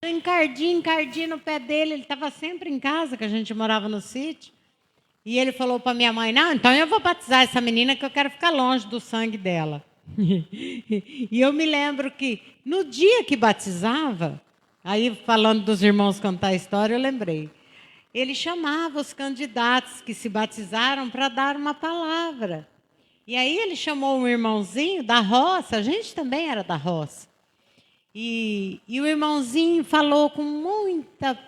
Encardi no pé dele. Ele estava sempre em casa, que a gente morava no sítio. E ele falou para minha mãe, não, então eu vou batizar essa menina que eu quero ficar longe do sangue dela. E eu me lembro que no dia que batizava, aí falando dos irmãos contar a história, eu lembrei. Ele chamava os candidatos que se batizaram para dar uma palavra. E aí ele chamou um irmãozinho da roça, a gente também era da roça. E o irmãozinho falou com muita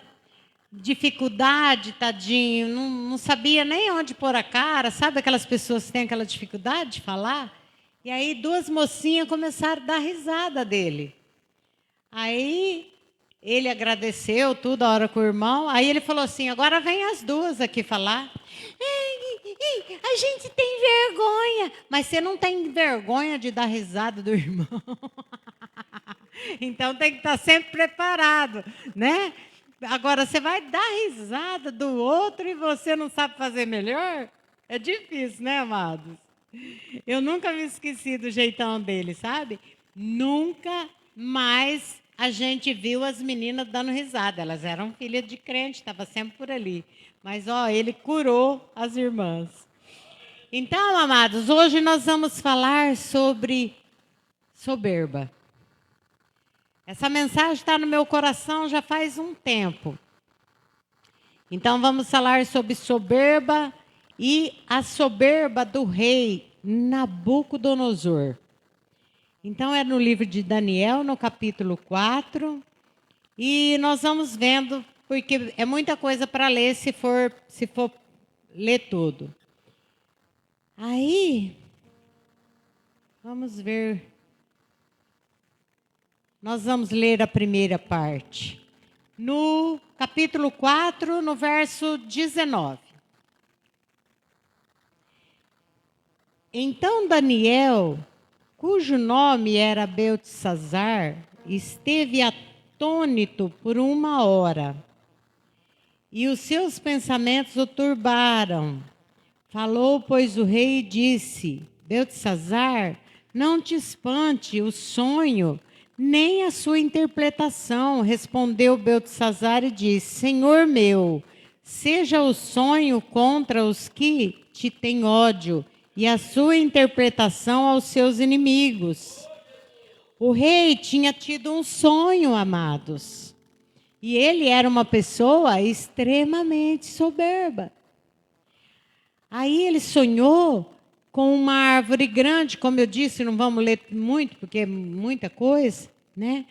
dificuldade, tadinho, não sabia nem onde pôr a cara, sabe aquelas pessoas que têm aquela dificuldade de falar? E aí duas mocinhas começaram a dar risada dele. Aí ele agradeceu tudo a hora com o irmão, aí ele falou assim, agora vem as duas aqui falar. Ei, a gente tem vergonha, mas você não tem vergonha de dar risada do irmão. Então tem que estar sempre preparado, né? Agora, você vai dar risada do outro e você não sabe fazer melhor? É difícil, né, amados? Eu nunca me esqueci do jeitão dele, sabe? Nunca mais a gente viu as meninas dando risada. Elas eram filhas de crente, estava sempre por ali. Mas, ó, ele curou as irmãs. Então, amados, hoje nós vamos falar sobre soberba. Essa mensagem está no meu coração já faz um tempo. Então vamos falar sobre soberba e a soberba do rei Nabucodonosor. Então é no livro de Daniel, no capítulo 4. E nós vamos vendo, porque é muita coisa para ler se for ler tudo. Aí, vamos ver. Nós vamos ler a primeira parte. No capítulo 4, no verso 19. Então Daniel, cujo nome era Beltesazar, esteve atônito por 1 hora. E os seus pensamentos o turbaram. Falou, pois, o rei e disse, Beltesazar, não te espante o sonho, nem a sua interpretação. Respondeu Beltesazar e disse, Senhor meu, seja o sonho contra os que te têm ódio, e a sua interpretação aos seus inimigos. O rei tinha tido um sonho, amados, e ele era uma pessoa extremamente soberba. Aí ele sonhou com uma árvore grande, como eu disse, não vamos ler muito, porque é muita coisa, né?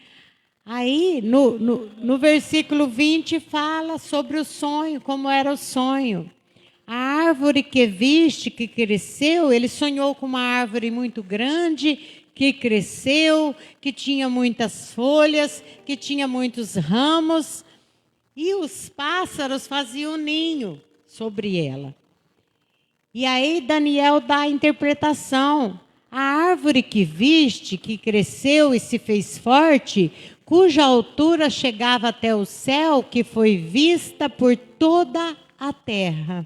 Aí, no versículo 20, fala sobre o sonho, como era o sonho. A árvore que viste, que cresceu, ele sonhou com uma árvore muito grande, que cresceu, que tinha muitas folhas, que tinha muitos ramos, e os pássaros faziam ninho sobre ela. E aí Daniel dá a interpretação. A árvore que viste, que cresceu e se fez forte, cuja altura chegava até o céu, que foi vista por toda a terra,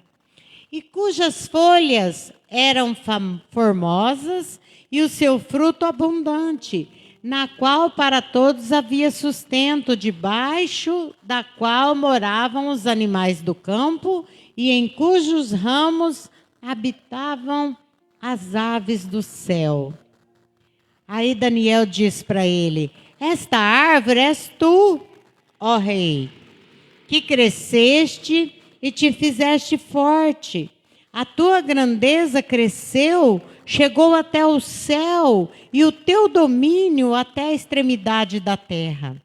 e cujas folhas eram formosas e o seu fruto abundante, na qual para todos havia sustento, debaixo da qual moravam os animais do campo e em cujos ramos habitavam as aves do céu. Aí Daniel diz para ele, esta árvore és tu, ó rei, que cresceste e te fizeste forte. A tua grandeza cresceu, chegou até o céu, e o teu domínio até a extremidade da terra.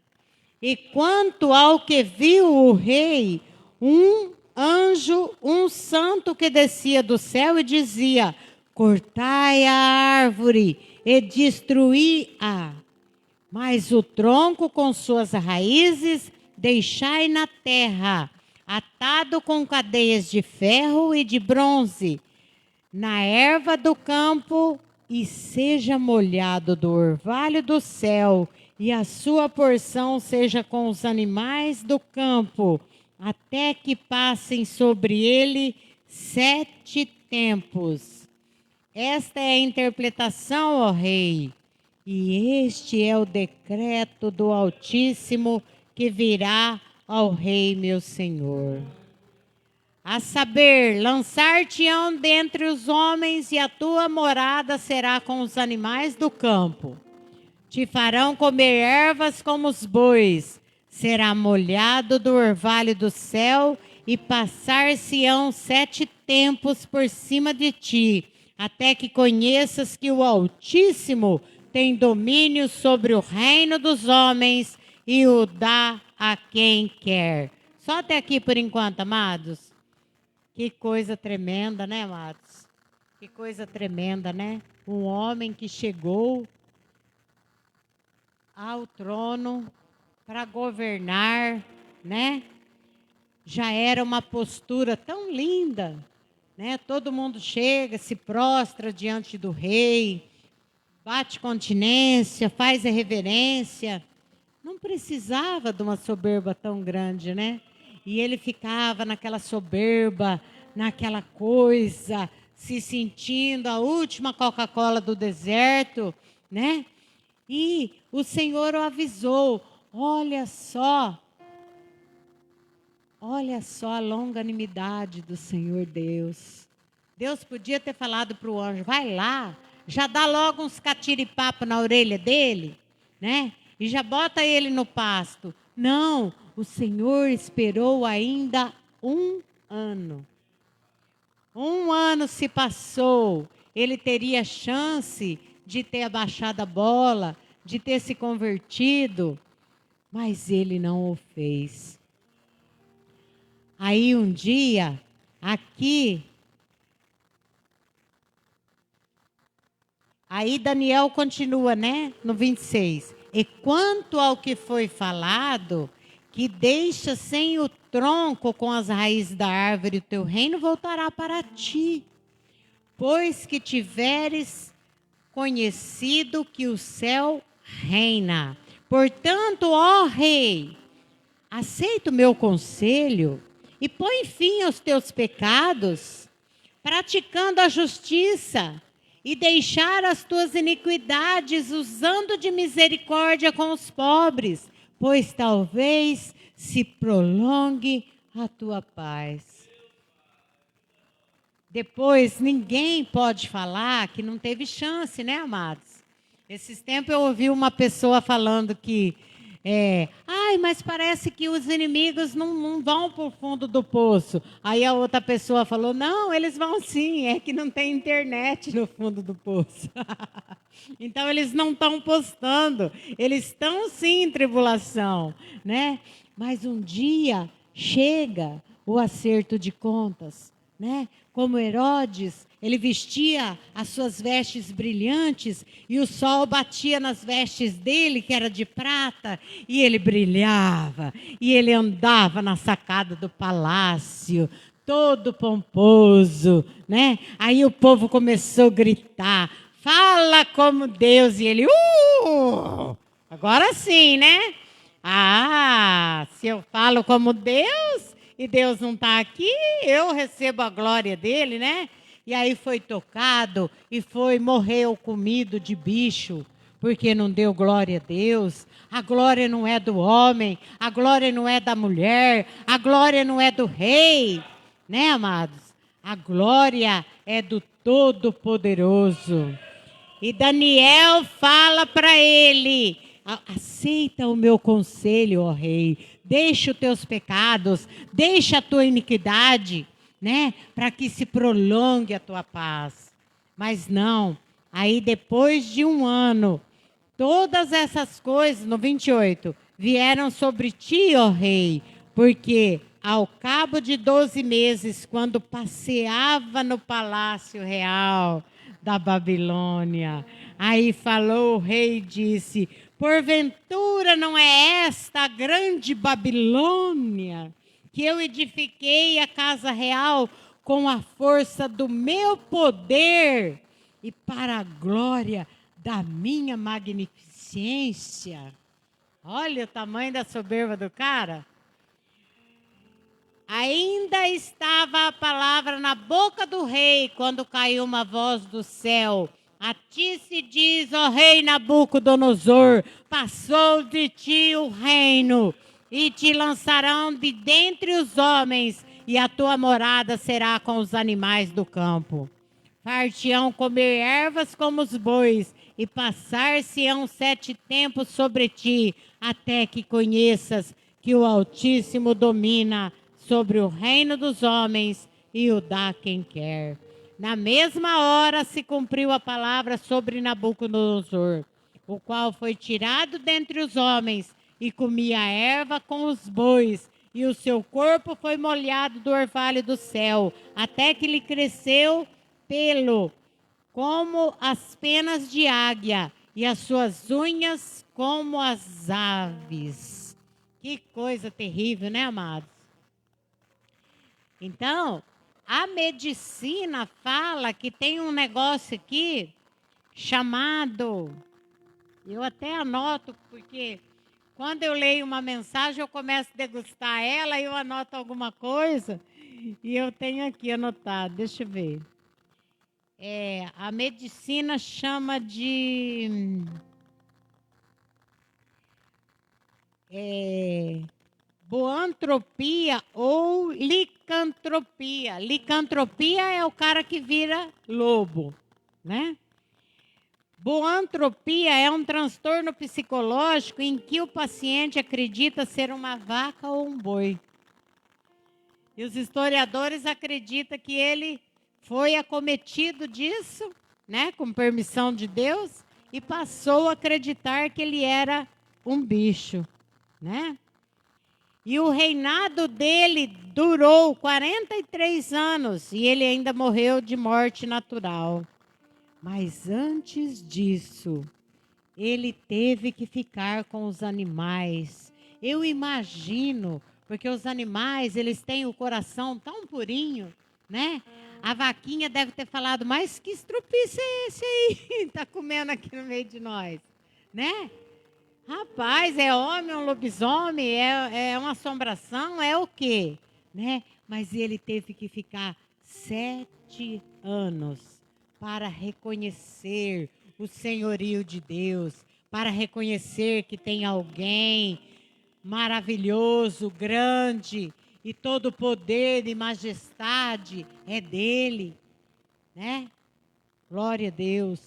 E quanto ao que viu o rei, um anjo, um santo que descia do céu e dizia, cortai a árvore e destruí-a, mas o tronco com suas raízes deixai na terra, atado com cadeias de ferro e de bronze, na erva do campo, e seja molhado do orvalho do céu, e a sua porção seja com os animais do campo, até que passem sobre ele 7 tempos. Esta é a interpretação, ó rei, e este é o decreto do Altíssimo que virá ao rei meu senhor. A saber, lançar-te-ão dentre os homens, e a tua morada será com os animais do campo. Te farão comer ervas como os bois, será molhado do orvalho do céu, e passar-se-ão 7 tempos por cima de ti, até que conheças que o Altíssimo tem domínio sobre o reino dos homens e o dá a quem quer. Só até aqui por enquanto, amados. Que coisa tremenda, né, amados? Que coisa tremenda, né? Um homem que chegou ao trono para governar, né? Já era uma postura tão linda, né? Todo mundo chega, se prostra diante do rei, bate continência, faz a reverência. Não precisava de uma soberba tão grande, né? E ele ficava naquela soberba, naquela coisa, se sentindo a última Coca-Cola do deserto, né? E o Senhor o avisou: olha só a longanimidade do Senhor Deus. Deus podia ter falado para o anjo: vai lá, já dá logo uns catiripapo na orelha dele, né? E já bota ele no pasto. Não, o Senhor esperou ainda 1 ano. 1 ano se passou, ele teria chance de ter abaixado a bola, de ter se convertido, mas ele não o fez. Aí um dia, aqui, aí Daniel continua, né, no 26. E quanto ao que foi falado, que deixa sem o tronco com as raízes da árvore, o teu reino voltará para ti, pois que tiveres conhecido que o céu reina. Portanto, ó rei, aceita o meu conselho e põe fim aos teus pecados, praticando a justiça, e deixar as tuas iniquidades, usando de misericórdia com os pobres, pois talvez se prolongue a tua paz. Depois, ninguém pode falar que não teve chance, né, amados? Esses tempos eu ouvi uma pessoa falando que, mas parece que os inimigos não vão para o fundo do poço. Aí a outra pessoa falou: não, eles vão sim, é que não tem internet no fundo do poço. Então eles não estão postando, eles estão sim em tribulação, né? Mas um dia chega o acerto de contas, né? Como Herodes, ele vestia as suas vestes brilhantes e o sol batia nas vestes dele, que era de prata, e ele brilhava, e ele andava na sacada do palácio, todo pomposo, né? Aí o povo começou a gritar: fala como Deus, e ele, agora sim, né? Se eu falo como Deus e Deus não está aqui, eu recebo a glória dele, né? E aí foi tocado e morreu comido de bicho, porque não deu glória a Deus. A glória não é do homem, a glória não é da mulher, a glória não é do rei, né, amados? A glória é do Todo-Poderoso. E Daniel fala para ele: aceita o meu conselho, ó rei, deixa os teus pecados, deixa a tua iniquidade, né, para que se prolongue a tua paz. Mas não, aí depois de 1 ano, todas essas coisas, no 28, vieram sobre ti, ó rei, porque ao cabo de 12 meses, quando passeava no palácio real da Babilônia, aí falou o rei e disse: porventura não é esta a grande Babilônia, que eu edifiquei a casa real com a força do meu poder e para a glória da minha magnificência? Olha o tamanho da soberba do cara. Ainda estava a palavra na boca do rei, quando caiu uma voz do céu: a ti se diz, ó rei Nabucodonosor, passou de ti o reino e te lançarão de dentre os homens, e a tua morada será com os animais do campo. Far-te-ão comer ervas como os bois, e passar-se-ão 7 tempos sobre ti, até que conheças que o Altíssimo domina sobre o reino dos homens e o dá quem quer. Na mesma hora se cumpriu a palavra sobre Nabucodonosor, o qual foi tirado dentre os homens e comia a erva com os bois, e o seu corpo foi molhado do orvalho do céu, até que lhe cresceu pelo como as penas de águia, e as suas unhas como as aves. Que coisa terrível, né, amados? Então, a medicina fala que tem um negócio aqui chamado, eu até anoto, porque quando eu leio uma mensagem, eu começo a degustar ela, eu anoto alguma coisa, e eu tenho aqui anotado, deixa eu ver. A medicina chama de boantropia ou licantropia. Licantropia é o cara que vira lobo, né? Boantropia é um transtorno psicológico em que o paciente acredita ser uma vaca ou um boi. E os historiadores acreditam que ele foi acometido disso, né, com permissão de Deus, e passou a acreditar que ele era um bicho, né? E o reinado dele durou 43 anos e ele ainda morreu de morte natural. Mas antes disso, ele teve que ficar com os animais. Eu imagino, porque os animais, eles têm o coração tão purinho, né? A vaquinha deve ter falado, mas que estrupice é esse aí? Tá comendo aqui no meio de nós, né? Rapaz, é homem, um lobisomem, é uma assombração, é o quê? Né? Mas ele teve que ficar 7 anos para reconhecer o senhorio de Deus, para reconhecer que tem alguém maravilhoso, grande, e todo poder e majestade é dele, né? Glória a Deus.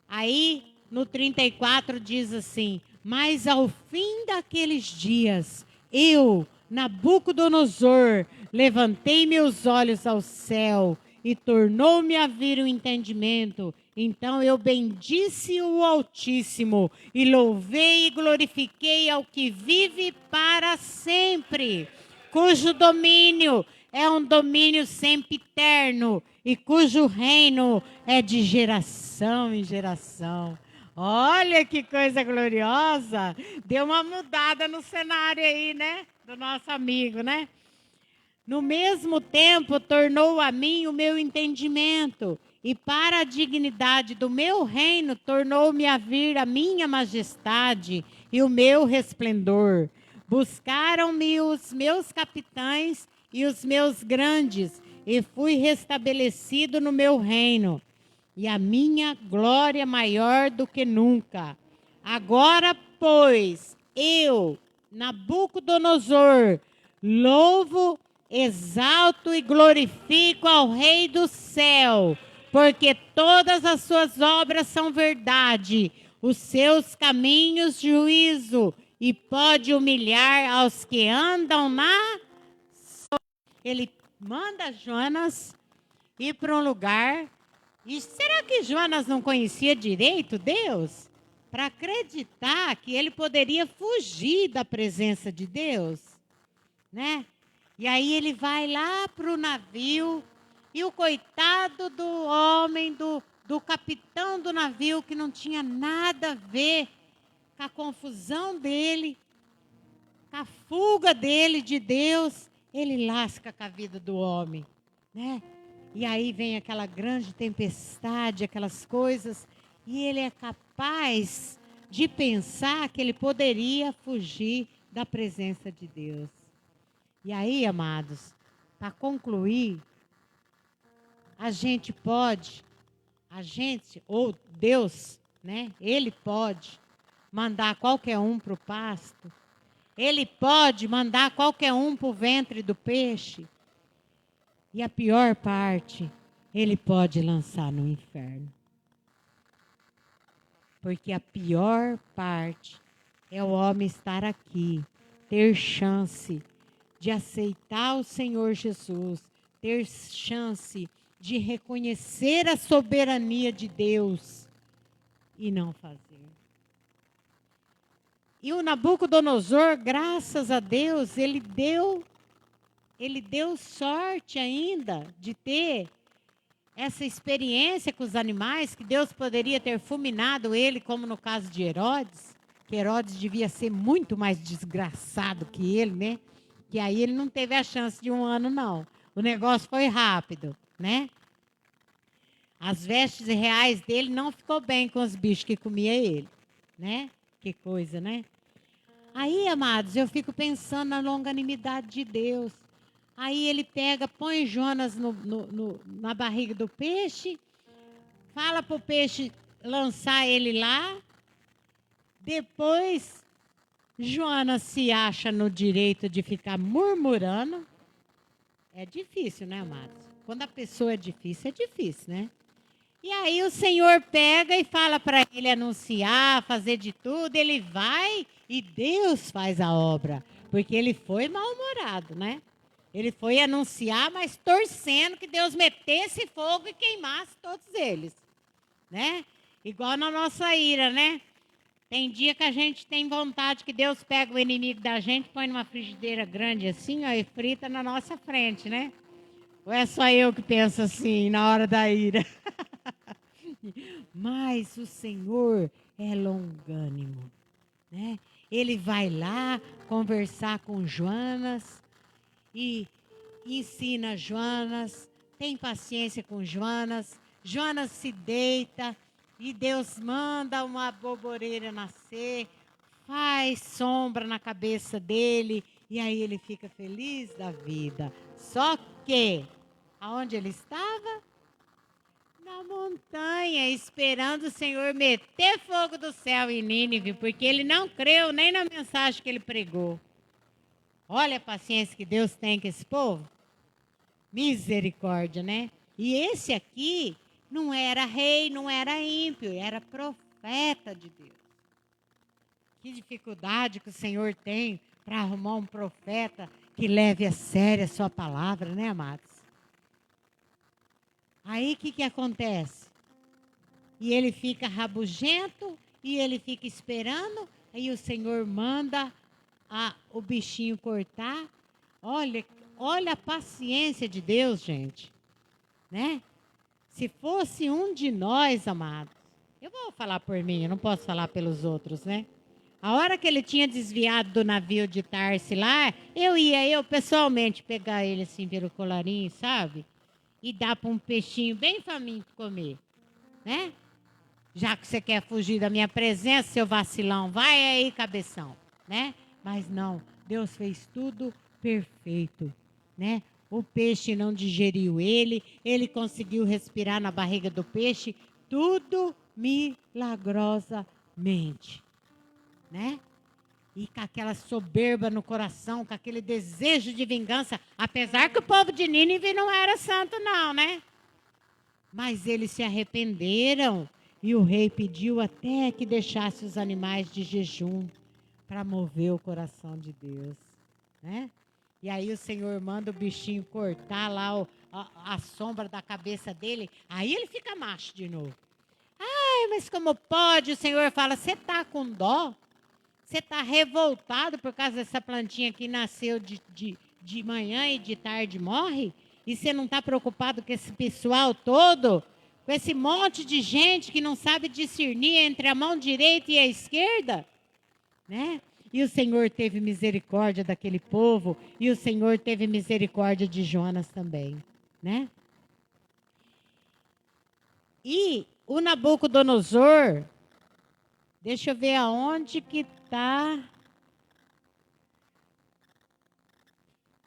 Aí, no 34 diz assim: mas ao fim daqueles dias, eu, Nabucodonosor, levantei meus olhos ao céu e tornou-me a vir o entendimento. Então eu bendisse o Altíssimo e louvei e glorifiquei ao que vive para sempre, cujo domínio é um domínio sempiterno e cujo reino é de geração em geração. Olha que coisa gloriosa! Deu uma mudada no cenário aí, né? Do nosso amigo, né? No mesmo tempo, tornou a mim o meu entendimento, e para a dignidade do meu reino, tornou-me a vir a minha majestade e o meu resplendor. Buscaram-me os meus capitães e os meus grandes, e fui restabelecido no meu reino, e a minha glória maior do que nunca. Agora, pois, eu, Nabucodonosor, louvo, exalto e glorifico ao Rei do céu, porque todas as suas obras são verdade, os seus caminhos juízo, e pode humilhar aos que andam na... Ele manda Jonas ir para um lugar. E será que Jonas não conhecia direito Deus? Para acreditar que ele poderia fugir da presença de Deus, né? E aí ele vai lá para o navio, e o coitado do homem, do capitão do navio, que não tinha nada a ver com a confusão dele, com a fuga dele de Deus, ele lasca com a vida do homem, né? E aí vem aquela grande tempestade, aquelas coisas, e ele é capaz de pensar que ele poderia fugir da presença de Deus. E aí, amados, para concluir, ou Deus, né? Ele pode mandar qualquer um para o pasto, Ele pode mandar qualquer um para o ventre do peixe. E a pior parte, ele pode lançar no inferno. Porque a pior parte é o homem estar aqui, ter chance de aceitar o Senhor Jesus, ter chance de reconhecer a soberania de Deus e não fazer. E o Nabucodonosor, graças a Deus, ele deu sorte ainda de ter essa experiência com os animais, que Deus poderia ter fulminado ele, como no caso de Herodes, que Herodes devia ser muito mais desgraçado que ele, né? Que aí ele não teve a chance de 1 ano, não. O negócio foi rápido, né? As vestes reais dele não ficou bem com os bichos que comia ele, né? Que coisa, né? Aí, amados, eu fico pensando na longanimidade de Deus. Aí ele pega, põe Jonas na barriga do peixe, fala para o peixe lançar ele lá. Depois, Jonas se acha no direito de ficar murmurando. É difícil, né, amados? Quando a pessoa é difícil, né? E aí o Senhor pega e fala para ele anunciar, fazer de tudo. Ele vai e Deus faz a obra. Porque ele foi mal-humorado, né? Ele foi anunciar, mas torcendo que Deus metesse fogo e queimasse todos eles, né? Igual na nossa ira, né? Tem dia que a gente tem vontade que Deus pega o inimigo da gente, põe numa frigideira grande assim, ó, e frita na nossa frente, né? Ou é só eu que penso assim, na hora da ira? Mas o Senhor é longânimo, né? Ele vai lá conversar com Jonas e ensina Jonas, tem paciência com Jonas. Jonas se deita e Deus manda uma borboleira nascer, faz sombra na cabeça dele e aí ele fica feliz da vida. Só que, aonde ele estava? Na montanha, esperando o Senhor meter fogo do céu em Nínive, porque ele não creu nem na mensagem que ele pregou. Olha a paciência que Deus tem com esse povo. Misericórdia, né? E esse aqui não era rei, não era ímpio, era profeta de Deus. Que dificuldade que o Senhor tem para arrumar um profeta que leve a sério a sua palavra, né, amados? Aí o que acontece? E ele fica rabugento, e ele fica esperando, aí o Senhor manda o bichinho cortar. Olha a paciência de Deus, gente, né? Se fosse um de nós, amados, eu vou falar por mim, eu não posso falar pelos outros, né? A hora que ele tinha desviado do navio de Tarse lá, eu pessoalmente pegar ele assim pelo colarinho, sabe? E dar para um peixinho bem faminto comer, né? Já que você quer fugir da minha presença, seu vacilão, vai aí, cabeção, né? Mas não, Deus fez tudo perfeito, né? O peixe não digeriu ele conseguiu respirar na barriga do peixe, tudo milagrosamente, né? E com aquela soberba no coração, com aquele desejo de vingança, apesar que o povo de Nínive não era santo não, né? Mas eles se arrependeram e o rei pediu até que deixasse os animais de jejum para mover o coração de Deus, né? E aí o Senhor manda o bichinho cortar lá a sombra da cabeça dele, aí ele fica macho de novo. Ai, mas como pode? O Senhor fala, você está com dó? Você está revoltado por causa dessa plantinha que nasceu de manhã e de tarde morre? E você não está preocupado com esse pessoal todo? Com esse monte de gente que não sabe discernir entre a mão direita e a esquerda? Né? E o Senhor teve misericórdia daquele povo. E o Senhor teve misericórdia de Jonas também. Né? E o Nabucodonosor, deixa eu ver aonde que está.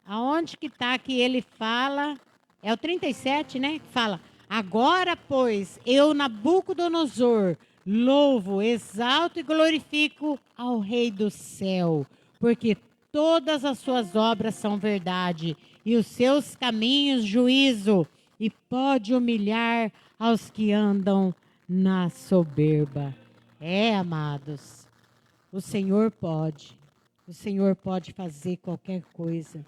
Aonde que está que ele fala, é o 37, né? Que fala, agora, pois, eu, Nabucodonosor, louvo, exalto e glorifico ao Rei do céu, porque todas as suas obras são verdade, e os seus caminhos juízo, e pode humilhar aos que andam na soberba. Amados, o Senhor pode fazer qualquer coisa.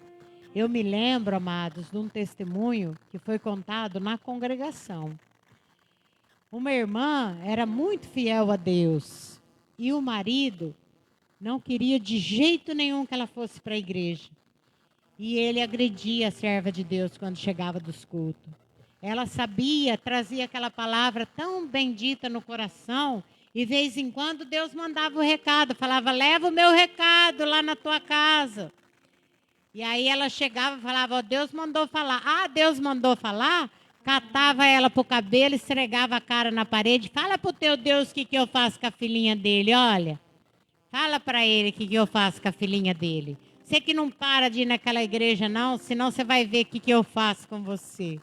Eu me lembro, amados, de um testemunho que foi contado na congregação. Uma irmã era muito fiel a Deus e o marido não queria de jeito nenhum que ela fosse para a igreja. E ele agredia a serva de Deus quando chegava dos cultos. Ela sabia, trazia aquela palavra tão bendita no coração, e de vez em quando Deus mandava o recado, falava: leva o meu recado lá na tua casa. E aí ela chegava e falava: ó, Deus mandou falar. Ah, Deus mandou falar? Catava ela pro cabelo, esfregava a cara na parede. Fala pro teu Deus o que eu faço com a filhinha dele, olha. Fala para ele o que eu faço com a filhinha dele. Você que não para de ir naquela igreja, não, senão você vai ver o que eu faço com você.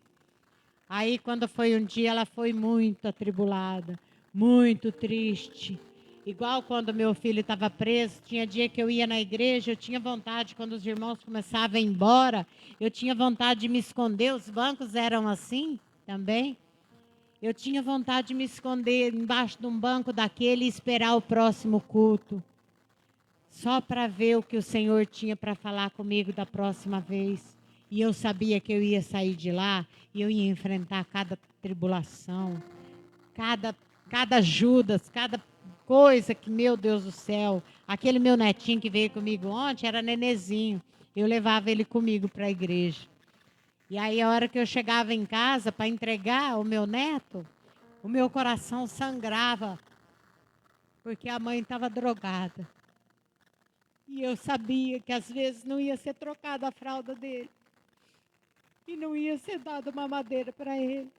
Aí, quando foi um dia, ela foi muito atribulada, muito triste. Igual quando meu filho estava preso, tinha dia que eu ia na igreja, eu tinha vontade, quando os irmãos começavam a ir embora, eu tinha vontade de me esconder, os bancos eram assim também. Eu tinha vontade de me esconder embaixo de um banco daquele e esperar o próximo culto. Só para ver o que o Senhor tinha para falar comigo da próxima vez. E eu sabia que eu ia sair de lá e eu ia enfrentar cada tribulação, cada Judas, cada coisa que, meu Deus do céu. Aquele meu netinho que veio comigo ontem era nenezinho. Eu levava ele comigo para a igreja. E aí, a hora que eu chegava em casa para entregar o meu neto, o meu coração sangrava, porque a mãe estava drogada. E eu sabia que às vezes não ia ser trocada a fralda dele. E não ia ser dada uma madeira para ele.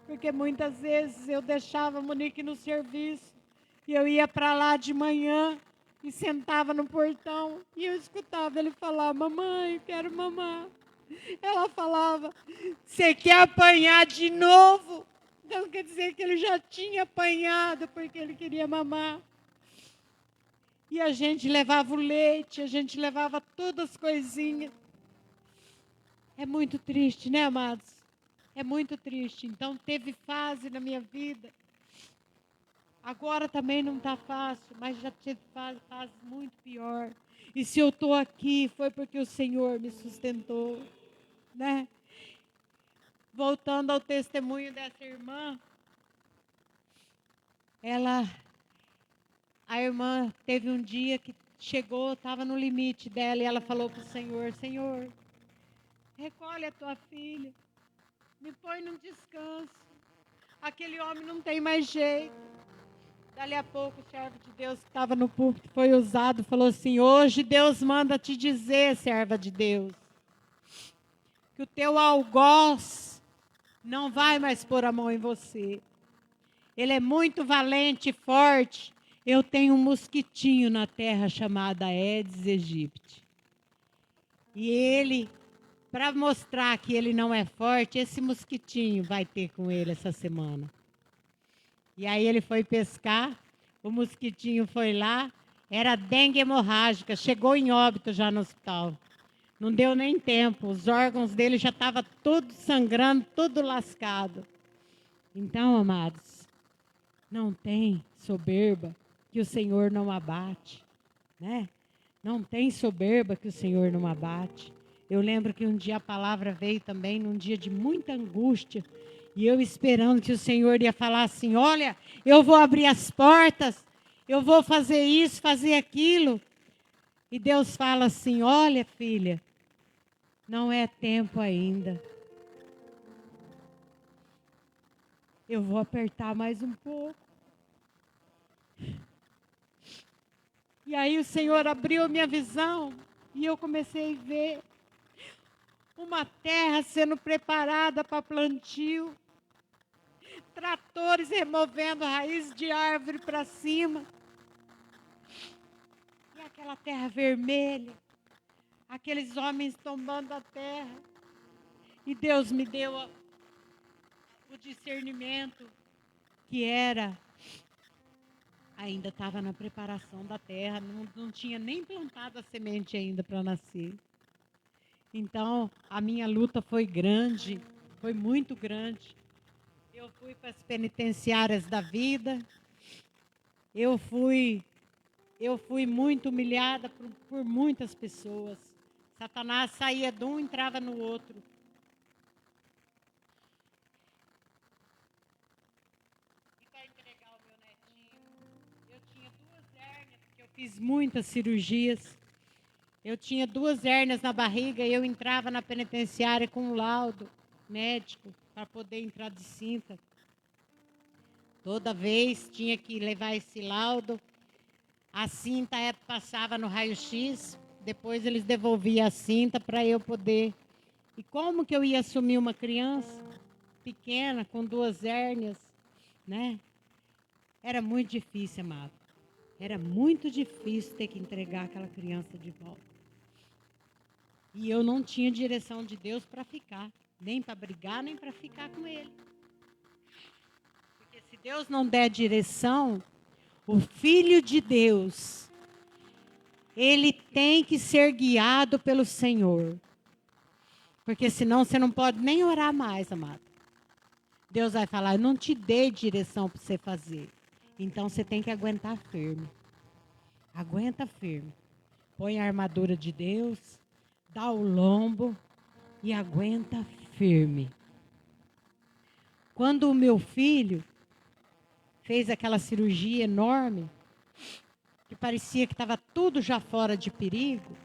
Porque muitas vezes eu deixava a Monique no serviço. E eu ia para lá de manhã e sentava no portão. E eu escutava ele falar: mamãe, eu quero mamar. Ela falava: você quer apanhar de novo? Então quer dizer que ele já tinha apanhado porque ele queria mamar. E a gente levava o leite, a gente levava todas as coisinhas. É muito triste, né, amados? É muito triste. Então, teve fase na minha vida. Agora também não está fácil, mas já teve fase muito pior. E se eu estou aqui, foi porque o Senhor me sustentou, né? Voltando ao testemunho dessa irmã, a irmã teve um dia que chegou, estava no limite dela, e ela falou para o Senhor: Senhor, recolhe a tua filha, me põe num descanso. Aquele homem não tem mais jeito. Dali a pouco, o servo de Deus que estava no púlpito foi usado, falou assim: hoje Deus manda te dizer, serva de Deus, que o teu algoz não vai mais pôr a mão em você. Ele é muito valente e forte. Eu tenho um mosquitinho na terra chamada Aedes aegypti. E ele, para mostrar que ele não é forte, esse mosquitinho vai ter com ele essa semana. E aí ele foi pescar, o mosquitinho foi lá, era dengue hemorrágica, chegou em óbito já no hospital. Não deu nem tempo, os órgãos dele já estavam tudo sangrando, tudo lascado. Então, amados, não tem soberba que o Senhor não abate, né? Não tem soberba que o Senhor não abate. Eu lembro que um dia a palavra veio também, num dia de muita angústia, e eu esperando que o Senhor ia falar assim: olha, eu vou abrir as portas, eu vou fazer isso, fazer aquilo. E Deus fala assim: olha, filha, não é tempo ainda. Eu vou apertar mais um pouco. E aí o Senhor abriu a minha visão e eu comecei a ver uma terra sendo preparada para plantio, tratores removendo raízes de árvore para cima, e aquela terra vermelha, aqueles homens tombando a terra. E Deus me deu o discernimento que era Ainda estava na preparação da terra, não tinha nem plantado a semente ainda para nascer. Então, a minha luta foi grande, foi muito grande. Eu fui para as penitenciárias da vida, eu fui muito humilhada por muitas pessoas. Satanás saía de um e entrava no outro. E para entregar o meu netinho, eu tinha 2 hérnias, porque eu fiz muitas cirurgias. Eu tinha 2 hérnias na barriga e eu entrava na penitenciária com um laudo médico para poder entrar de cinta. Toda vez tinha que levar esse laudo. A cinta passava no raio-x, depois eles devolviam a cinta para eu poder. E como que eu ia assumir uma criança pequena, com 2 hérnias, né? Era muito difícil, amado. Era muito difícil ter que entregar aquela criança de volta. E eu não tinha direção de Deus para ficar, nem para brigar, nem para ficar com ele. Porque se Deus não der direção, o Filho de Deus, ele tem que ser guiado pelo Senhor. Porque senão você não pode nem orar mais, amado. Deus vai falar, eu não te dei direção para você fazer. Então você tem que aguentar firme. Aguenta firme. Põe a armadura de Deus, dá o lombo e aguenta firme. Quando o meu filho fez aquela cirurgia enorme, que parecia que estava tudo já fora de perigo,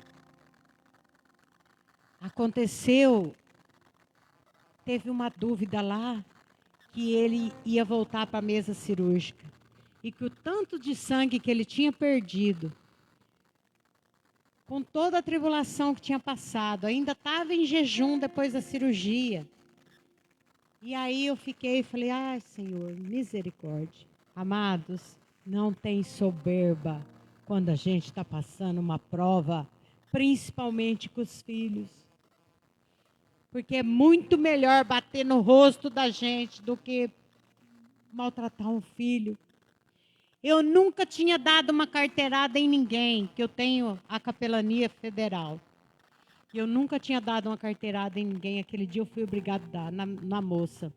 teve uma dúvida lá, que ele ia voltar para a mesa cirúrgica. E que o tanto de sangue que ele tinha perdido, com toda a tribulação que tinha passado, ainda estava em jejum depois da cirurgia. E aí eu falei, ai Senhor, misericórdia. Amados, não tem soberba quando a gente está passando uma prova, principalmente com os filhos. Porque é muito melhor bater no rosto da gente do que maltratar um filho. Eu nunca tinha dado uma carteirada em ninguém, que eu tenho a capelania federal. Eu nunca tinha dado uma carteirada em ninguém. Aquele dia eu fui obrigada a dar na moça.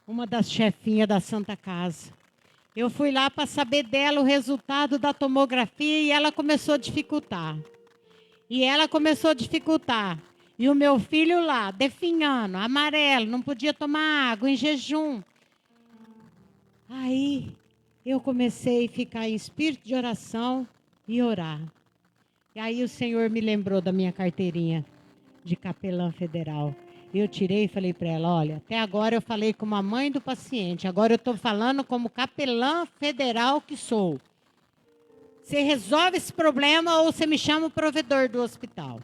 Uma das chefinhas da Santa Casa. Eu fui lá para saber dela o resultado da tomografia e ela começou a dificultar. E o meu filho lá, definhando, amarelo, não podia tomar água, em jejum. Aí eu comecei a ficar em espírito de oração e orar. E aí o Senhor me lembrou da minha carteirinha de capelã federal. Eu tirei e falei para ela, olha, até agora eu falei como a mãe do paciente, agora eu estou falando como capelã federal que sou. Você resolve esse problema ou você me chama o provedor do hospital?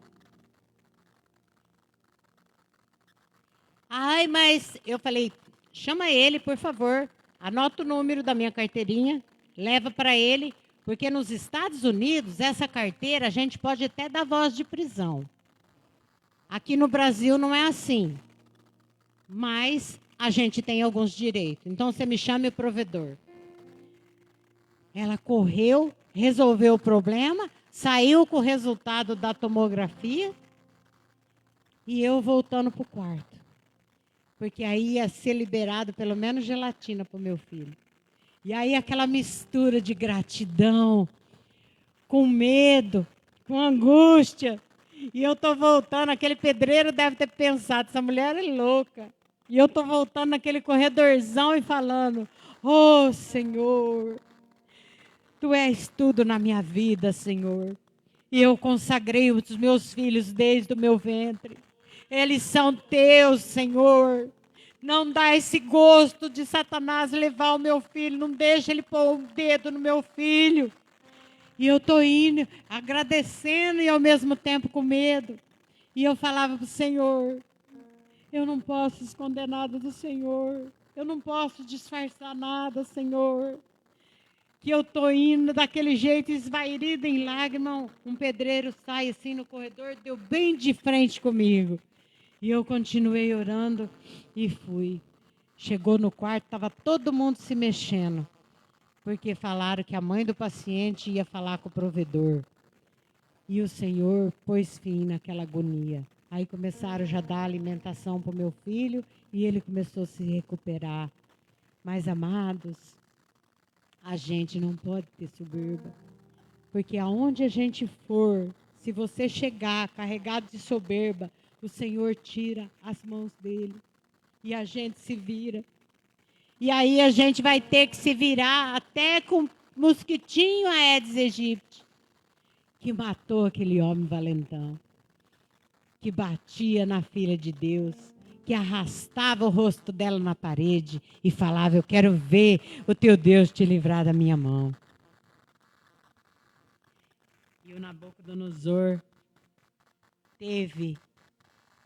Ai, mas eu falei, chama ele, por favor, anota o número da minha carteirinha, leva para ele, porque nos Estados Unidos, essa carteira, a gente pode até dar voz de prisão. Aqui no Brasil não é assim, mas a gente tem alguns direitos. Então, você me chama o provedor. Ela correu, resolveu o problema, saiu com o resultado da tomografia e eu voltando para o quarto. Porque aí ia ser liberado pelo menos gelatina para o meu filho. E aí aquela mistura de gratidão, com medo, com angústia. E eu estou voltando, aquele pedreiro deve ter pensado, essa mulher é louca. E eu estou voltando naquele corredorzão e falando, oh Senhor, Tu és tudo na minha vida, Senhor. E eu consagrei os meus filhos desde o meu ventre. Eles são teus, Senhor. Não dá esse gosto de Satanás levar o meu filho. Não deixa ele pôr o dedo no meu filho. E eu estou indo, agradecendo e ao mesmo tempo com medo. E eu falava para o Senhor, eu não posso esconder nada do Senhor. Eu não posso disfarçar nada, Senhor. Que eu estou indo daquele jeito, esvaído em lágrimas. Um pedreiro sai assim no corredor, deu bem de frente comigo. E eu continuei orando e fui. Chegou no quarto, estava todo mundo se mexendo. porque falaram que a mãe do paciente ia falar com o provedor. E o Senhor pôs fim naquela agonia. Aí começaram já a dar alimentação para o meu filho e ele começou a se recuperar. Mas, amados, a gente não pode ter soberba. Porque aonde a gente for, se você chegar carregado de soberba, o Senhor tira as mãos dele. E a gente se vira. E aí a gente vai ter que se virar até com mosquitinho Aedes aegypti, que matou aquele homem valentão, que batia na filha de Deus, que arrastava o rosto dela na parede e falava: eu quero ver o teu Deus te livrar da minha mão. E o Nabucodonosor teve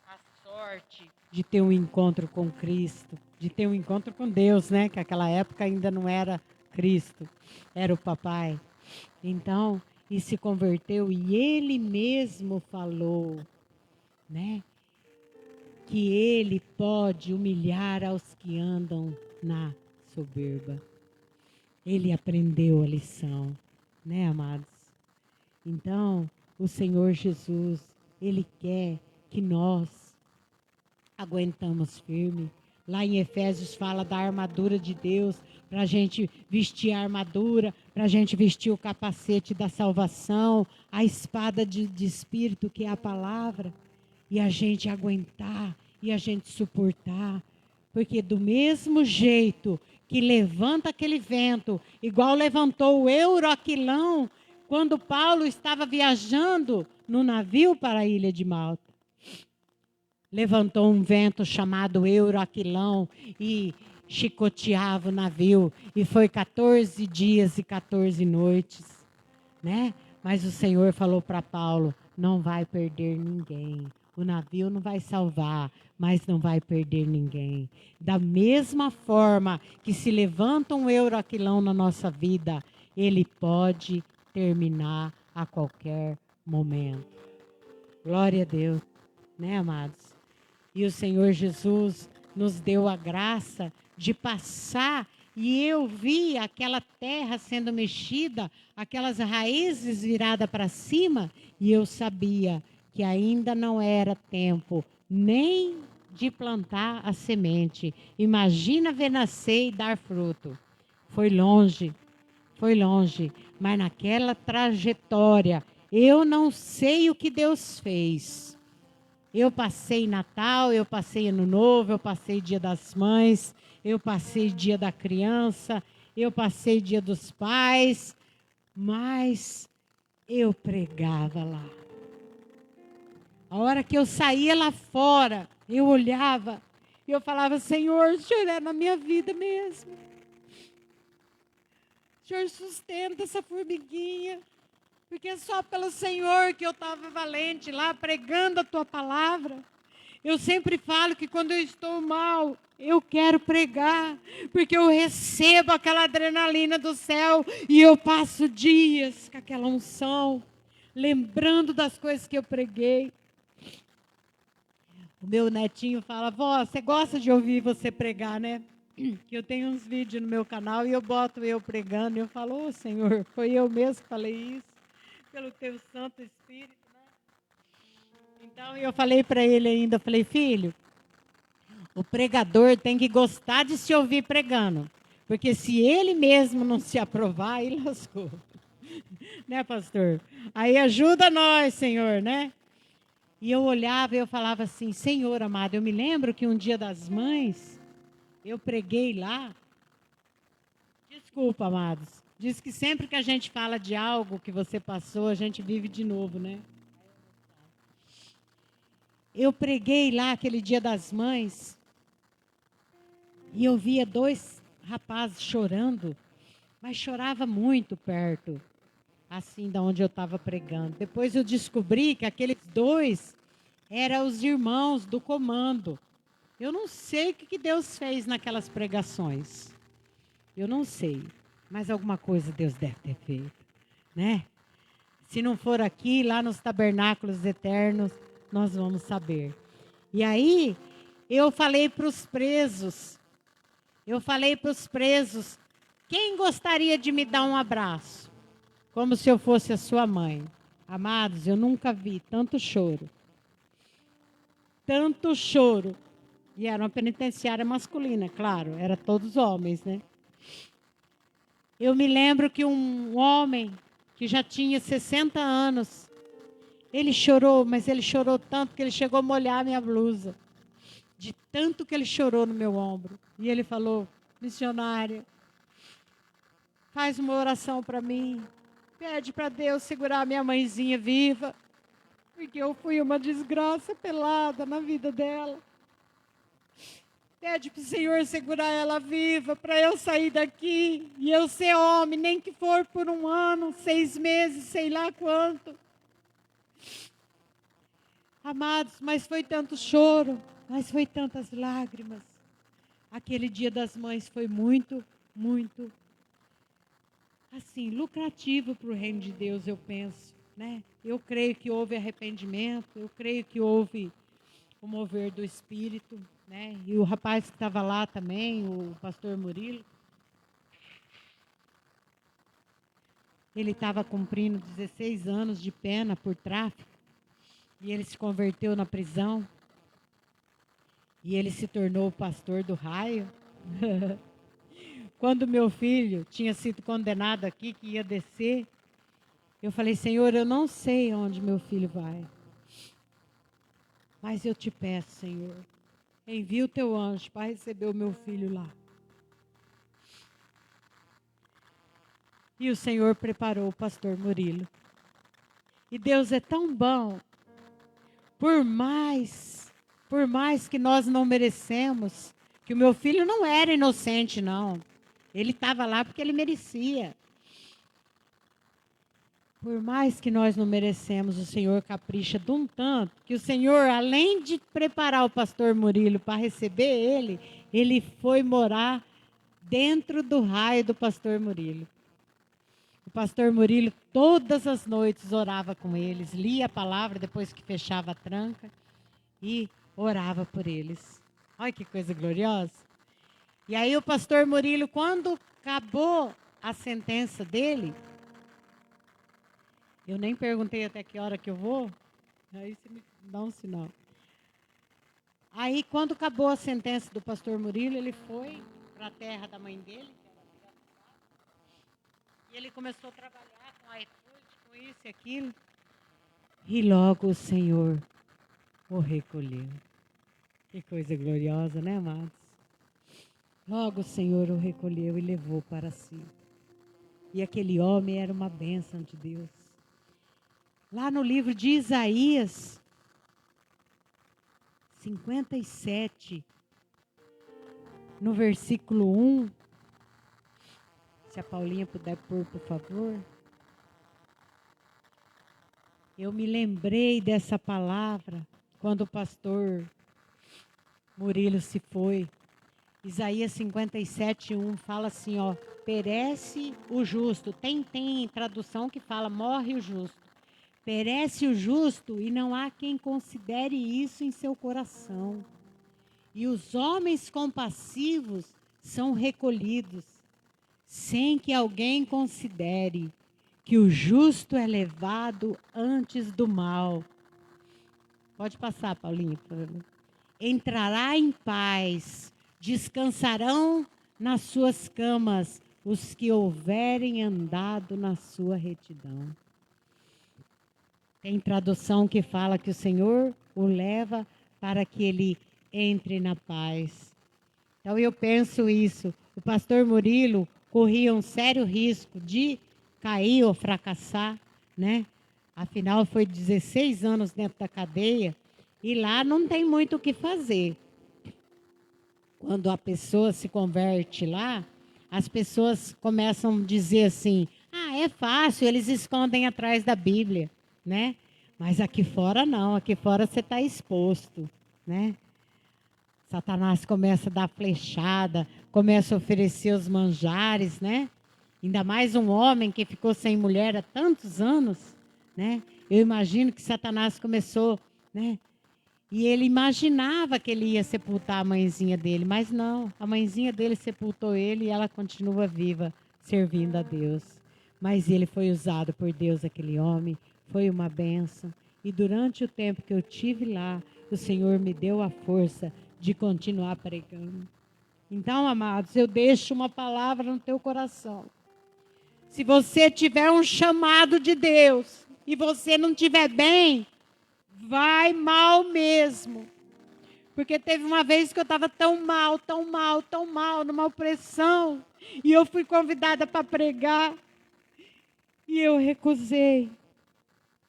a sorte de ter um encontro com Cristo, de ter um encontro com Deus, né? Que naquela época ainda não era Cristo, era o papai. Então, e se converteu e ele mesmo falou, né? Que ele pode humilhar aos que andam na soberba. Ele aprendeu a lição, né, amados? Então, o Senhor Jesus, ele quer que nós aguentamos firme. Lá em Efésios fala da armadura de Deus, para a gente vestir a armadura, para a gente vestir o capacete da salvação, a espada de espírito, que é a palavra, e a gente aguentar, e a gente suportar. Porque do mesmo jeito que levanta aquele vento, igual levantou o Euroaquilão, quando Paulo estava viajando no navio para a ilha de Malta. Levantou um vento chamado Euroaquilão e chicoteava o navio. E foi 14 dias e 14 noites, né? Mas o Senhor falou para Paulo: não vai perder ninguém. O navio não vai salvar, mas não vai perder ninguém. Da mesma forma que se levanta um Euroaquilão na nossa vida, ele pode terminar a qualquer momento. Glória a Deus, né, amados? E o Senhor Jesus nos deu a graça de passar, e eu vi aquela terra sendo mexida, aquelas raízes viradas para cima, e eu sabia que ainda não era tempo nem de plantar a semente. Imagina ver nascer e dar fruto. Foi longe, mas naquela trajetória, eu não sei o que Deus fez. Eu passei Natal, eu passei Ano Novo, eu passei Dia das Mães, eu passei Dia da Criança, eu passei Dia dos Pais, mas eu pregava lá. A hora que eu saía lá fora, eu olhava e eu falava: Senhor, o Senhor é na minha vida mesmo. O Senhor sustenta essa formiguinha. Porque é só pelo Senhor que eu estava valente lá, pregando a tua palavra. Eu sempre falo que quando eu estou mal, eu quero pregar, porque eu recebo aquela adrenalina do céu e eu passo dias com aquela unção, lembrando das coisas que eu preguei. O meu netinho fala: vó, você gosta de ouvir você pregar, né? Que eu tenho uns vídeos no meu canal e eu boto eu pregando e eu falo: ô Senhor, foi eu mesmo que falei isso. Pelo teu Santo Espírito, né? Então eu falei para ele ainda, falei: filho, o pregador tem que gostar de se ouvir pregando, porque se ele mesmo não se aprovar, ele lascou. Né, pastor? Aí ajuda nós, Senhor, né? E eu olhava e eu falava assim: Senhor amado, eu me lembro que um Dia das Mães, eu preguei lá. Desculpa, amados. Diz que sempre que a gente fala de algo que você passou, a gente vive de novo, né? Eu preguei lá aquele Dia das Mães e eu via 2 rapazes chorando, mas chorava muito perto, assim, da onde eu estava pregando. Depois eu descobri que aqueles 2 eram os irmãos do comando. Eu não sei o que Deus fez naquelas pregações. Eu não sei. Mas alguma coisa Deus deve ter feito, né? Se não for aqui, lá nos tabernáculos eternos, nós vamos saber. E aí, eu falei para os presos, Quem gostaria de me dar um abraço? Como se eu fosse a sua mãe. Amados, eu nunca vi tanto choro. Tanto choro. E era uma penitenciária masculina, claro, era todos homens, né? Eu me lembro que um homem que já tinha 60 anos, ele chorou, mas ele chorou tanto que ele chegou a molhar a minha blusa. De tanto que ele chorou no meu ombro. E ele falou: missionária, faz uma oração para mim. Pede para Deus segurar minha mãezinha viva. Porque eu fui uma desgraça pelada na vida dela. Pede para o Senhor segurar ela viva, para eu sair daqui e eu ser homem, nem que for por 1 ano, 6 meses, sei lá quanto. Amados, mas foi tanto choro, mas foi tantas lágrimas. Aquele Dia das Mães foi muito, muito, assim, lucrativo para o reino de Deus, eu penso, né? Eu creio que houve arrependimento, eu creio que houve o mover do Espírito, né? E o rapaz que estava lá também, o pastor Murilo, ele estava cumprindo 16 anos de pena por tráfico, e ele se converteu na prisão, e ele se tornou o pastor do raio. Quando meu filho tinha sido condenado aqui, que ia descer, eu falei: Senhor, eu não sei onde meu filho vai, mas eu te peço, Senhor, envia o teu anjo para receber o meu filho lá. E o Senhor preparou o pastor Murilo. E Deus é tão bom, por mais que nós não merecemos, que o meu filho não era inocente, não. Ele estava lá porque ele merecia. Por mais que nós não merecemos, o Senhor capricha de um tanto, que o Senhor, além de preparar o pastor Murilo para receber ele foi morar dentro do raio do pastor Murilo. O pastor Murilo, todas as noites, orava com eles, lia a palavra depois que fechava a tranca e orava por eles. Olha que coisa gloriosa. E aí o pastor Murilo, quando acabou a sentença dele, eu nem perguntei até que hora que eu vou, aí você me dá um sinal. Aí, quando acabou a sentença do pastor Murilo, ele foi para a terra da mãe dele, e ele começou a trabalhar com a iFood, com isso e aquilo. E logo o Senhor o recolheu. Que coisa gloriosa, né, amados? Logo o Senhor o recolheu e levou para si. E aquele homem era uma bênção de Deus. Lá no livro de Isaías 57, no versículo 1, se a Paulinha puder pôr, por favor. Eu me lembrei dessa palavra quando o pastor Murilo se foi. Isaías 57, 1 fala assim, ó: perece o justo. Tem tradução que fala: morre o justo. Perece o justo e não há quem considere isso em seu coração. E os homens compassivos são recolhidos, sem que alguém considere que o justo é levado antes do mal. Pode passar, Paulinho, por favor. Entrará em paz, descansarão nas suas camas os que houverem andado na sua retidão. Tem tradução que fala que o Senhor o leva para que ele entre na paz. Então eu penso isso. O pastor Murilo corria um sério risco de cair ou fracassar, né? Afinal, foi 16 anos dentro da cadeia e lá não tem muito o que fazer. Quando a pessoa se converte lá, as pessoas começam a dizer assim: ah, é fácil, eles escondem atrás da Bíblia, né? Mas aqui fora não, aqui fora você está exposto, né? Satanás começa a dar flechada, começa a oferecer os manjares, né? Ainda mais um homem que ficou sem mulher há tantos anos, né? Eu imagino que Satanás começou, né? E ele imaginava que ele ia sepultar a mãezinha dele, mas não. A mãezinha dele sepultou ele e ela continua viva, servindo a Deus. Mas ele foi usado por Deus, aquele homem. Foi uma bênção. E durante o tempo que eu tive lá, o Senhor me deu a força de continuar pregando. Então, amados, eu deixo uma palavra no teu coração. Se você tiver um chamado de Deus e você não estiver bem, vai mal mesmo. Porque teve uma vez que eu estava tão mal, numa opressão, e eu fui convidada para pregar, e eu recusei.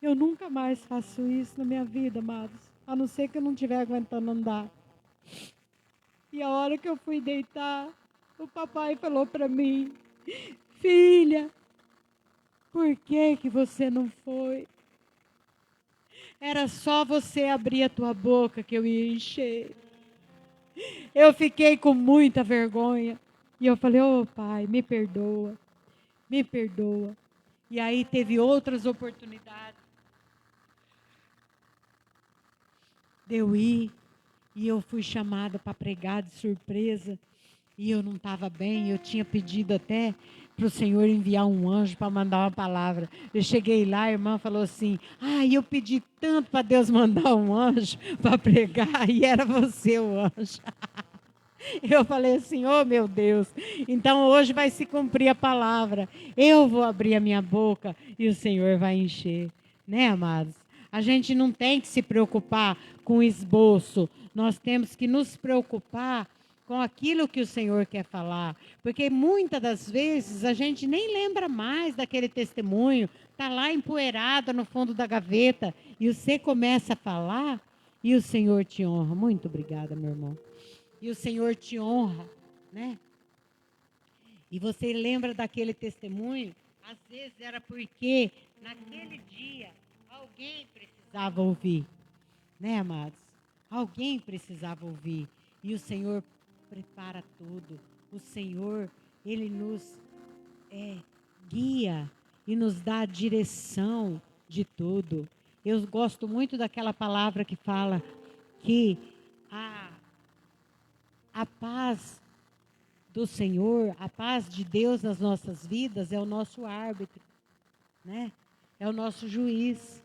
Eu nunca mais faço isso na minha vida, amados, a não ser que eu não estiver aguentando andar. E a hora que eu fui deitar, o papai falou para mim: filha, por que você não foi? Era só você abrir a tua boca que eu ia encher. Eu fiquei com muita vergonha. E eu falei: ô pai, me perdoa, me perdoa. E aí teve outras oportunidades de eu ir. E eu fui chamada para pregar de surpresa. E eu não estava bem, eu tinha pedido até para o Senhor enviar um anjo para mandar uma palavra. Eu cheguei lá, a irmã falou assim: eu pedi tanto para Deus mandar um anjo para pregar, e era você o anjo. Eu falei assim: oh meu Deus, então hoje vai se cumprir a palavra. Eu vou abrir a minha boca e o Senhor vai encher. Né, amados? A gente não tem que se preocupar com o esboço. Nós temos que nos preocupar com aquilo que o Senhor quer falar. Porque muitas das vezes a gente nem lembra mais daquele testemunho. Está lá empoeirado no fundo da gaveta. E você começa a falar e o Senhor te honra. Muito obrigada, meu irmão. E o Senhor te honra, né? E você lembra daquele testemunho? Às vezes era porque naquele dia alguém precisava ouvir, né, amados? Alguém precisava ouvir. E o Senhor prepara tudo. O Senhor, Ele nos guia e nos dá a direção de tudo. Eu gosto muito daquela palavra que fala que a paz do Senhor, a paz de Deus nas nossas vidas é o nosso árbitro, né? É o nosso juiz.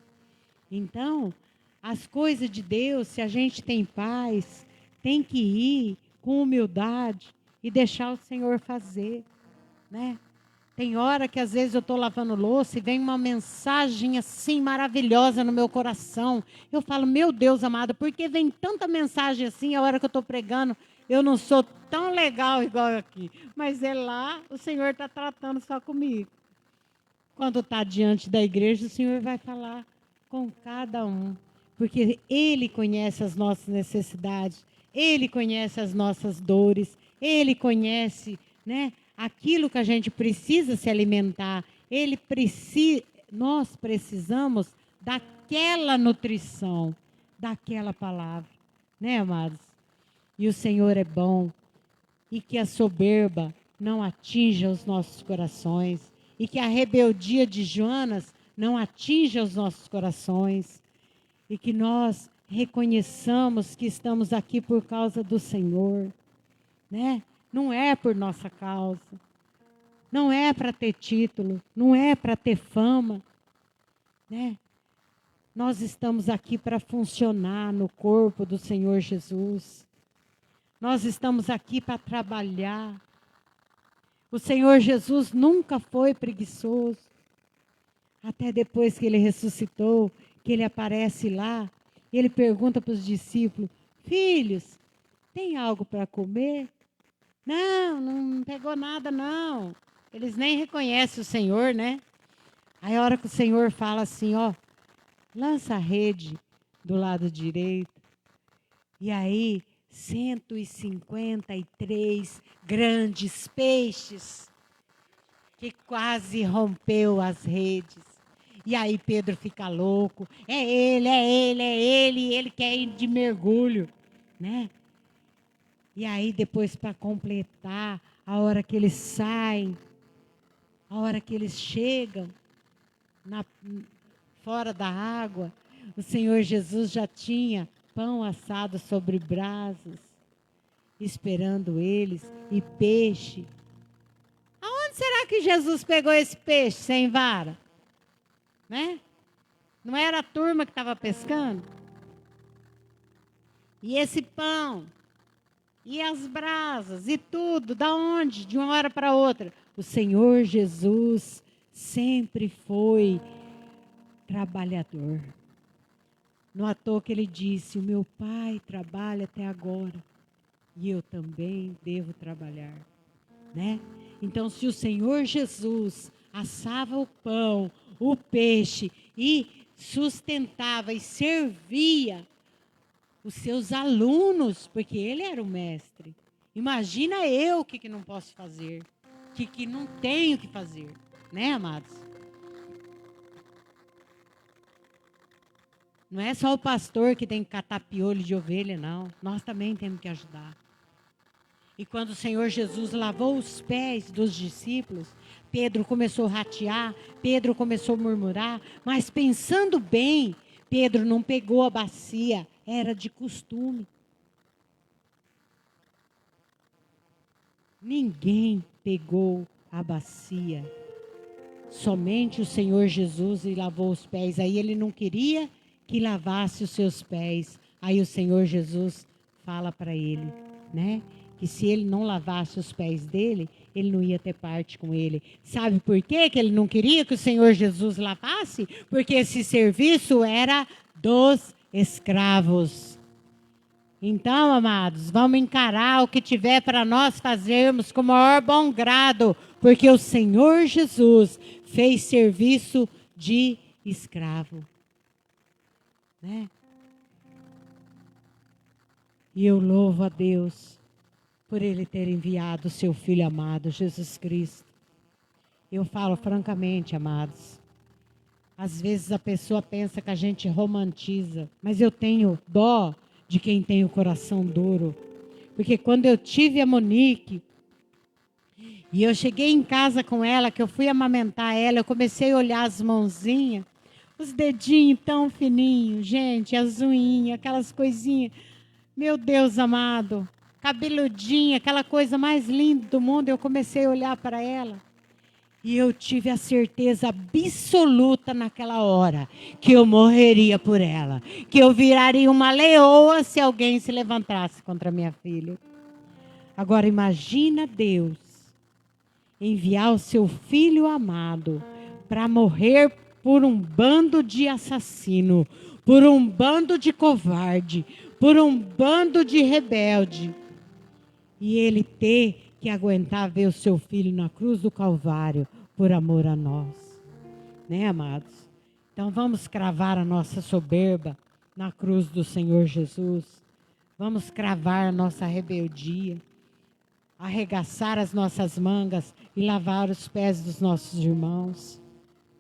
Então, as coisas de Deus, se a gente tem paz, tem que ir com humildade e deixar o Senhor fazer, né? Tem hora que às vezes eu estou lavando louça e vem uma mensagem assim maravilhosa no meu coração. Eu falo: meu Deus amado, por que vem tanta mensagem assim a hora que eu estou pregando? Eu não sou tão legal igual aqui. Mas é lá, o Senhor está tratando só comigo. Quando está diante da igreja, o Senhor vai falar com cada um. Porque Ele conhece as nossas necessidades. Ele conhece as nossas dores. Ele conhece, né, aquilo que a gente precisa se alimentar. Nós precisamos daquela nutrição, daquela palavra. Né, amados? E o Senhor é bom. E que a soberba não atinja os nossos corações. E que a rebeldia de Jonas não atinja os nossos corações. E que nós reconheçamos que estamos aqui por causa do Senhor. Né? Não é por nossa causa. Não é para ter título. Não é para ter fama. Né? Nós estamos aqui para funcionar no corpo do Senhor Jesus. Nós estamos aqui para trabalhar. O Senhor Jesus nunca foi preguiçoso. Até depois que Ele ressuscitou, que Ele aparece lá, Ele pergunta para os discípulos: filhos, tem algo para comer? Não, não pegou nada não. Eles nem reconhecem o Senhor, né? Aí a hora que o Senhor fala assim, ó, lança a rede do lado direito. E aí 153 grandes peixes que quase rompeu as redes. E aí Pedro fica louco. É ele, ele quer ir de mergulho, né? E aí depois, para completar, a hora que eles saem, a hora que eles chegam fora da água, o Senhor Jesus já tinha pão assado sobre brasas, esperando eles, e peixe. Aonde será que Jesus pegou esse peixe sem vara? Né? Não era a turma que estava pescando? E esse pão, e as brasas, e tudo, da onde? De uma hora para outra. O Senhor Jesus sempre foi trabalhador. Não à toa que ele disse, o meu pai trabalha até agora, e eu também devo trabalhar. Né? Então, se o Senhor Jesus assava o pão, o peixe, e sustentava e servia os seus alunos, porque ele era o mestre. Imagina eu o que não posso fazer, o que não tenho que fazer, né, amados? Não é só o pastor que tem que catar piolho de ovelha, não. Nós também temos que ajudar. E quando o Senhor Jesus lavou os pés dos discípulos, Pedro começou a ratear, Pedro começou a murmurar, mas pensando bem, Pedro não pegou a bacia, era de costume. Ninguém pegou a bacia, somente o Senhor Jesus e lavou os pés. Aí ele não queria que lavasse os seus pés. Aí o Senhor Jesus fala para ele, né? Que se ele não lavasse os pés dele, ele não ia ter parte com ele. Sabe por quê que ele não queria que o Senhor Jesus lavasse? Porque esse serviço era dos escravos. Então, amados, vamos encarar o que tiver para nós fazermos com o maior bom grado, porque o Senhor Jesus fez serviço de escravo. Né? E eu louvo a Deus por Ele ter enviado o seu Filho amado, Jesus Cristo. Eu falo francamente, amados, às vezes a pessoa pensa que a gente romantiza, mas eu tenho dó de quem tem o coração duro. Porque quando eu tive a Monique, e eu cheguei em casa com ela, que eu fui amamentar ela, eu comecei a olhar as mãozinhas, os dedinhos tão fininhos, gente, as unhinhas, aquelas coisinhas. Meu Deus amado, cabeludinha, aquela coisa mais linda do mundo, eu comecei a olhar para ela. E eu tive a certeza absoluta naquela hora que eu morreria por ela, que eu viraria uma leoa se alguém se levantasse contra minha filha. Agora imagina Deus enviar o seu filho amado para morrer por um bando de assassino, por um bando de covarde, por um bando de rebelde. E ele ter que aguentar ver o seu filho na cruz do Calvário por amor a nós. Né, amados? Então vamos cravar a nossa soberba na cruz do Senhor Jesus. Vamos cravar a nossa rebeldia, arregaçar as nossas mangas e lavar os pés dos nossos irmãos.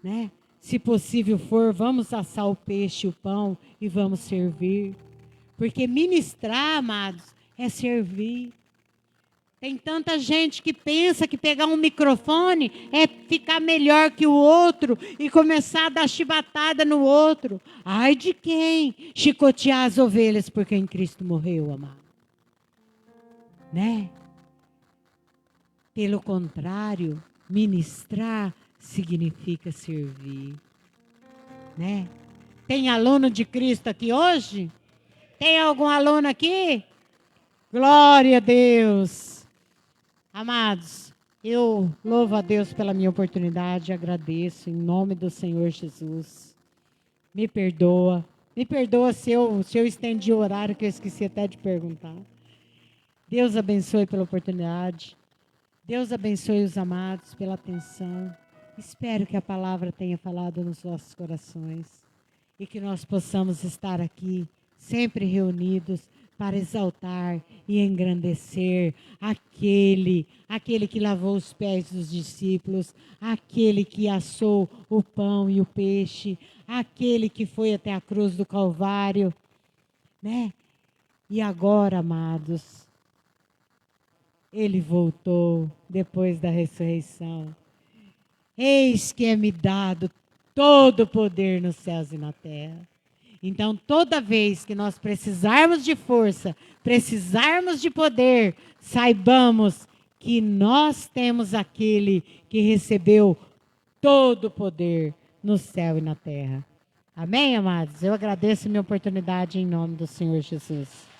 Né? Se possível for, vamos assar o peixe e o pão e vamos servir. Porque ministrar, amados, é servir. Tem tanta gente que pensa que pegar um microfone é ficar melhor que o outro e começar a dar chibatada no outro. Ai de quem chicotear as ovelhas por quem Cristo morreu, amado. Né? Pelo contrário, ministrar significa servir. Né? Tem aluno de Cristo aqui hoje? Tem algum aluno aqui? Glória a Deus. Amados, eu louvo a Deus pela minha oportunidade, agradeço em nome do Senhor Jesus. Me perdoa se eu estendi o horário que eu esqueci até de perguntar. Deus abençoe pela oportunidade. Deus abençoe os amados pela atenção. Espero que a palavra tenha falado nos nossos corações e que nós possamos estar aqui sempre reunidos para exaltar e engrandecer aquele que lavou os pés dos discípulos, aquele que assou o pão e o peixe, aquele que foi até a cruz do Calvário, né? E agora, amados, ele voltou depois da ressurreição. Eis que é-me dado todo o poder nos céus e na terra. Então, toda vez que nós precisarmos de força, precisarmos de poder, saibamos que nós temos aquele que recebeu todo o poder no céu e na terra. Amém, amados? Eu agradeço a minha oportunidade em nome do Senhor Jesus.